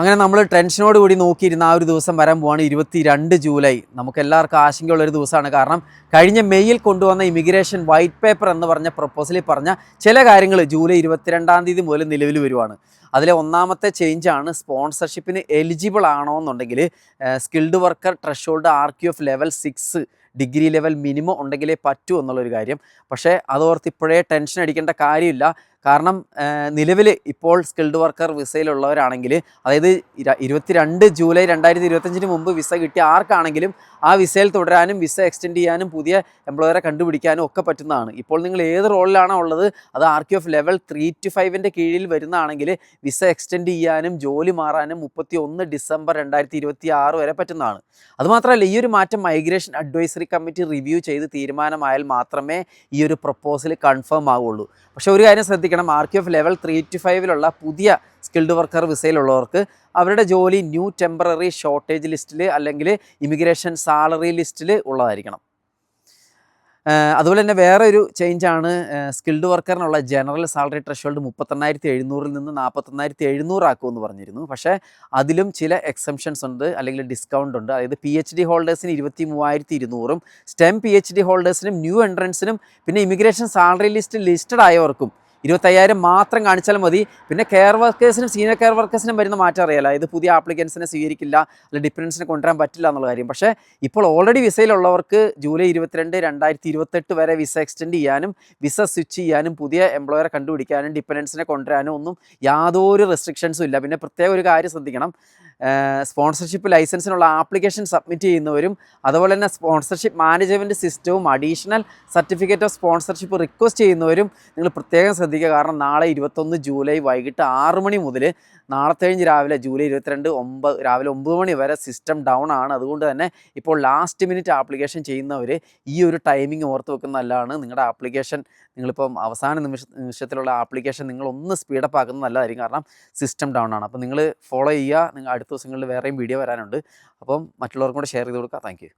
അങ്ങനെ നമ്മൾ ടെൻഷനോട് കൂടി നോക്കിയിരുന്ന ആ ഒരു ദിവസം വരാൻ പോവാണ് 22 ജൂലൈ. നമുക്കെല്ലാവർക്കും ആശങ്കയുള്ളൊരു ദിവസമാണ്. കാരണം കഴിഞ്ഞ മെയ്യിൽ കൊണ്ടുവന്ന ഇമിഗ്രേഷൻ വൈറ്റ് പേപ്പർ എന്ന് പറഞ്ഞ പ്രൊപ്പോസലിൽ പറഞ്ഞ ചില കാര്യങ്ങൾ ജൂലൈ 22 തീയതി മുതൽ നിലവിൽ വരുവാണ്. അതിലെ ഒന്നാമത്തെ ചേഞ്ചാണ് സ്പോൺസർഷിപ്പിന് എലിജിബിൾ ആണോ എന്നുണ്ടെങ്കിൽ skilled worker threshold RQF level 6 degree level minimum ഉണ്ടെങ്കിലേ പറ്റൂ എന്നുള്ളൊരു കാര്യം. പക്ഷേ അതോർത്ത് ഇപ്പോഴേ ടെൻഷൻ അടിക്കേണ്ട കാര്യമില്ല. കാരണം നിലവിൽ ഇപ്പോൾ സ്കിൽഡ് വർക്കർ വിസയിലുള്ളവരാണെങ്കിൽ, അതായത് 22 ജൂലൈ 2025 മുമ്പ് വിസ കിട്ടിയ ആർക്കാണെങ്കിലും ആ വിസയിൽ തുടരാനും വിസ എക്സ്റ്റെൻഡ് ചെയ്യാനും പുതിയ എംപ്ലോയറെ കണ്ടുപിടിക്കാനും ഒക്കെ പറ്റുന്നതാണ്. ഇപ്പോൾ നിങ്ങൾ ഏത് റോളിലാണോ ഉള്ളത്, അത് RQF ലെവൽ 3 to 5 കീഴിൽ വരുന്നതാണെങ്കിൽ വിസ എക്സ്റ്റെൻഡ് ചെയ്യാനും ജോലി മാറാനും 31 ഡിസംബർ 2026 വരെ പറ്റുന്നതാണ്. അതുമാത്രമല്ല, ഈ ഒരു മാറ്റം മൈഗ്രേഷൻ അഡ്വൈസറി കമ്മിറ്റി റിവ്യൂ ചെയ്ത് തീരുമാനമായാൽ മാത്രമേ ഈ ഒരു പ്രപ്പോസൽ കൺഫേം ആവുള്ളൂ. പക്ഷേ ഒരു കാര്യം ശ്രദ്ധിക്കണം, RQF ലെവൽ 3 to 5 പുതിയ സ്കിൽഡ് വർക്കർ വിസയിലുള്ളവർക്ക് അവരുടെ ജോലി ന്യൂ ടെമ്പററി ഷോർട്ടേജ് ലിസ്റ്റിൽ അല്ലെങ്കിൽ ഇമിഗ്രേഷൻ സാലറി ലിസ്റ്റിൽ ഉള്ളതായിരിക്കണം. അതുപോലെ തന്നെ വേറെ ഒരു ചേഞ്ചാണ്, സ്കിൽഡ് വർക്കറിനുള്ള ജനറൽ സാലറി ത്രഷോൾഡ് 38,700 നിന്ന് 41,700 ആക്കുമെന്ന് പറഞ്ഞിരുന്നു. പക്ഷേ അതിലും ചില എക്സംഷൻസ് ഉണ്ട്, അല്ലെങ്കിൽ ഡിസ്കൗണ്ട് ഉണ്ട്. അതായത് PhD ഹോൾഡേഴ്സിന് 23,200, സ്റ്റെം PhD ഹോൾഡേഴ്സിനും ന്യൂ എൻട്രൻസിനും പിന്നെ ഇമിഗ്രേഷൻ സാലറി ലിസ്റ്റഡ് ആയവർക്കും 25,000 മാത്രം കാണിച്ചാൽ മതി. പിന്നെ കെയർ വർക്കേഴ്സിനും സീനിയർ കെയർ വർക്കേഴ്സിനും വരുന്ന മാറ്റം അറിയാലോ, ഇത് പുതിയ ആപ്ലിക്കൻസിനെ സ്വീകരിക്കില്ല, അല്ലെങ്കിൽ ഡിപ്പെൻഡൻസിനെ കൊണ്ടുവരാൻ പറ്റില്ല എന്നുള്ള കാര്യം. പക്ഷേ ഇപ്പോൾ ഓൾറെഡി വിസയിലുള്ളവർക്ക് ജൂലൈ 22, 2028 വരെ വിസ എക്സ്റ്റെൻഡ് ചെയ്യാനും വിസ സ്വിച്ച് ചെയ്യാനും പുതിയ എംപ്ലോയറെ കണ്ടുപിടിക്കാനും ഡിപ്പെൻഡൻസിനെ കൊണ്ടുവരാനും ഒന്നും യാതൊരു റെസ്ട്രിക്ഷൻസും ഇല്ല. പിന്നെ പ്രത്യേക ഒരു കാര്യം ശ്രദ്ധിക്കണം, സ്പോൺസർഷിപ്പ് ലൈസൻസിനുള്ള ആപ്ലിക്കേഷൻ സബ്മിറ്റ് ചെയ്യുന്നവരും അതുപോലെ തന്നെ സ്പോൺസർഷിപ്പ് മാനേജ്മെൻറ്റ് സിസ്റ്റവും additional certificate of sponsorship request ചെയ്യുന്നവരും നിങ്ങൾ പ്രത്യേകം ശ്രദ്ധിക്കുക. കാരണം നാളെ 21 ജൂലൈ വൈകിട്ട് 6 മണി മുതൽ നാളത്തെ കഴിഞ്ഞ് രാവിലെ ജൂലൈ 22 രാവിലെ 9 മണി വരെ സിസ്റ്റം ഡൗൺ ആണ്. അതുകൊണ്ട് തന്നെ ഇപ്പോൾ ലാസ്റ്റ് മിനിറ്റ് ആപ്ലിക്കേഷൻ ചെയ്യുന്നവർ ഈ ഒരു ടൈമിംഗ് ഓർത്ത് വെക്കുന്ന നല്ലതാണ്. നിങ്ങളുടെ ആപ്ലിക്കേഷൻ, നിങ്ങളിപ്പം അവസാന നിമിഷത്തിലുള്ള ആപ്ലിക്കേഷൻ നിങ്ങളൊന്ന് സ്പീഡപ്പ് ആക്കുന്നത് നല്ലതായിരിക്കും. കാരണം സിസ്റ്റം ഡൗൺ ആണ്. അപ്പോൾ നിങ്ങൾ ഫോളോ ചെയ്യുക. നിങ്ങൾ അടുത്ത ദിവസങ്ങളിൽ വേറെയും വീഡിയോ വരാനുണ്ട്. അപ്പം മറ്റുള്ളവർക്കും കൂടെ ഷെയർ ചെയ്ത് കൊടുക്കുക. Thank you.